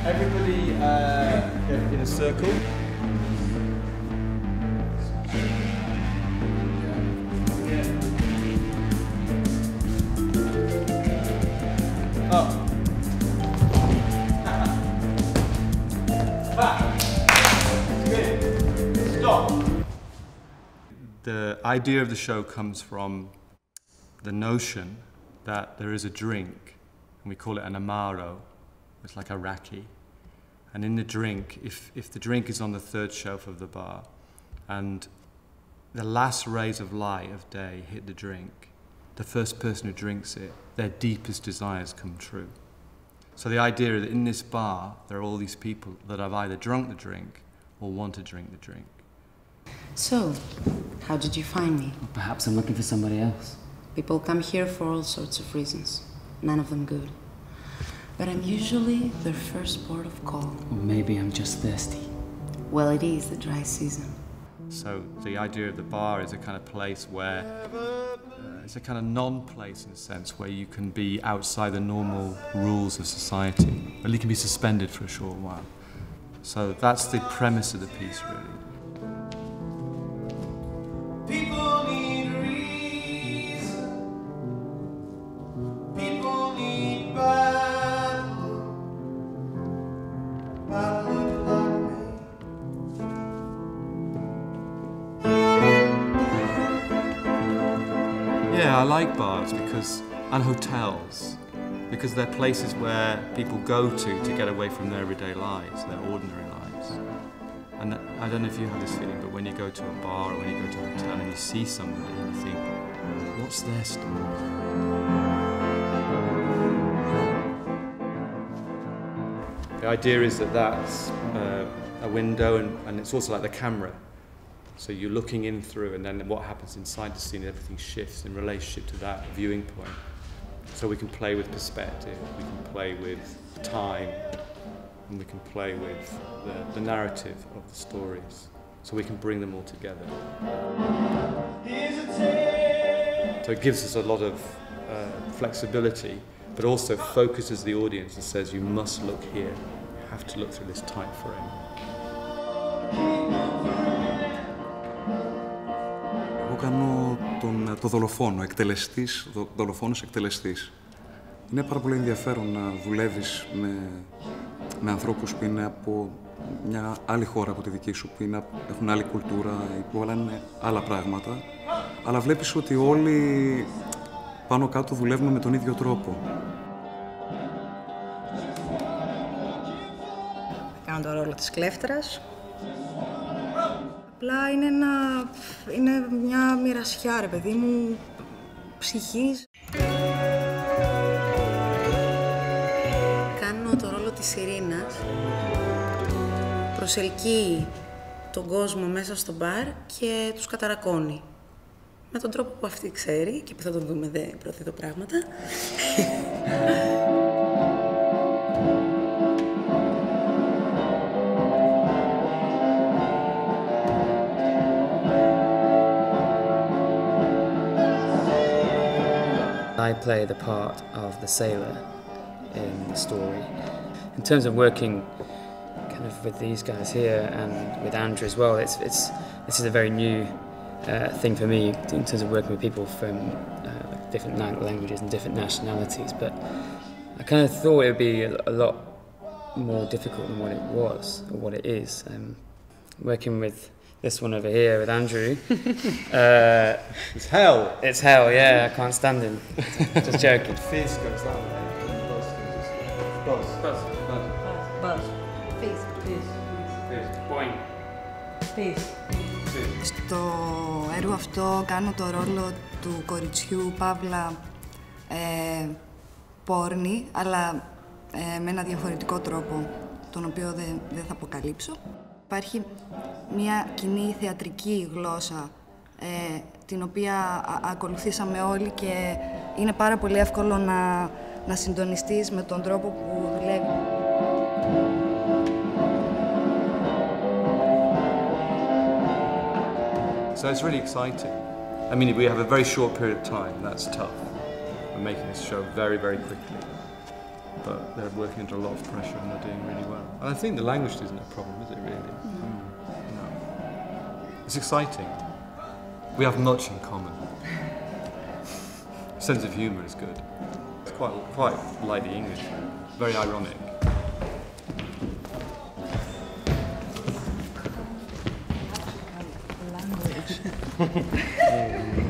Everybody in a circle. Up. Back. Good. Stop. The idea of the show comes from the notion that there is a drink, and we call it an amaro. It's like a raki. And in the drink, if the drink is on the third shelf of the bar, and the last rays of light of day hit the drink, the first person who drinks it, their deepest desires come true. So the idea that in this bar, there are all these people that have either drunk the drink or want to drink the drink. So, how did you find me? Well, perhaps I'm looking for somebody else. People come here for all sorts of reasons, none of them good. But I'm usually their first port of call. Or maybe I'm just thirsty. Well, it is the dry season. So the idea of the bar is a kind of place where it's a kind of non-place in a sense where you can be outside the normal rules of society, or you can be suspended for a short while. So that's the premise of the piece, really. People need reason. People need battle. Battle like me. Yeah, I like bars and hotels, because they're places where people go to get away from their everyday lives, their ordinary lives. And I don't know if you have this feeling, but when you go to a bar or when you go to a hotel and you see somebody and you think, what's their story? The idea is that that's a window and it's also like the camera. So you're looking in through, and then what happens inside the scene, everything shifts in relationship to that viewing point. So we can play with perspective, we can play with time, and we can play with the narrative of the stories. So we can bring them all together. So it gives us a lot of flexibility, but also focuses the audience and says, you must look here, you have to look through this tight frame. Κάνω το δολοφόνο, δολοφόνος εκτελεστής. Είναι πάρα πολύ ενδιαφέρον να δουλεύεις με ανθρώπους που είναι από μια άλλη χώρα από τη δική σου, που έχουν άλλη κουλτούρα, που όλα είναι άλλα πράγματα, αλλά βλέπεις ότι όλοι πάνω κάτω δουλεύουμε με τον ίδιο τρόπο. Κάνω το ρόλο της κλέφτρας. Απλά είναι μια μοιρασιά, ρε παιδί μου, ψυχής. Κάνω το ρόλο της Ειρήνας. Προσελκύει τον κόσμο μέσα στο μπαρ και τους καταρακώνει. Με τον τρόπο που αυτή ξέρει και που θα τον δούμε προτείνω πράγματα. I play the part of the sailor in the story. In terms of working kind of with these guys here and with Άντριου as well, this is a very new thing for me in terms of working with people from different languages and different nationalities. But I kind of thought it would be a lot more difficult than what it was or what it is. Working with this one over here with Άντριου. It's hell. It's hell, yeah, I can't stand him. Just joking. Fizz goes that way. Buzz. Buzz. Buzz. Buzz. Fizz. Fizz. Fizz. Boing. Fizz. Στο έργο αυτό κάνω το ρόλο του κοριτσιού Παύλα πόρνη, αλλά με ένα διαφορετικό τρόπο, τον οποίο δεν θα αποκαλύψω. Υπάρχει μια κοινή θεατρική γλώσσα, την οποία ακολουθήσαμε όλοι και είναι πάρα πολύ εύκολο να συντονιστείς με τον τρόπο που δουλεύει. So it's really exciting. I mean, we have a very short period of time, that's tough. We're making this show very, very quickly. but they're working under a lot of pressure and they're doing really well. And I think the language isn't a problem, is it really? No. It's exciting. We have much in common. Sense of humour is good. It's quite like the English, very ironic. Language.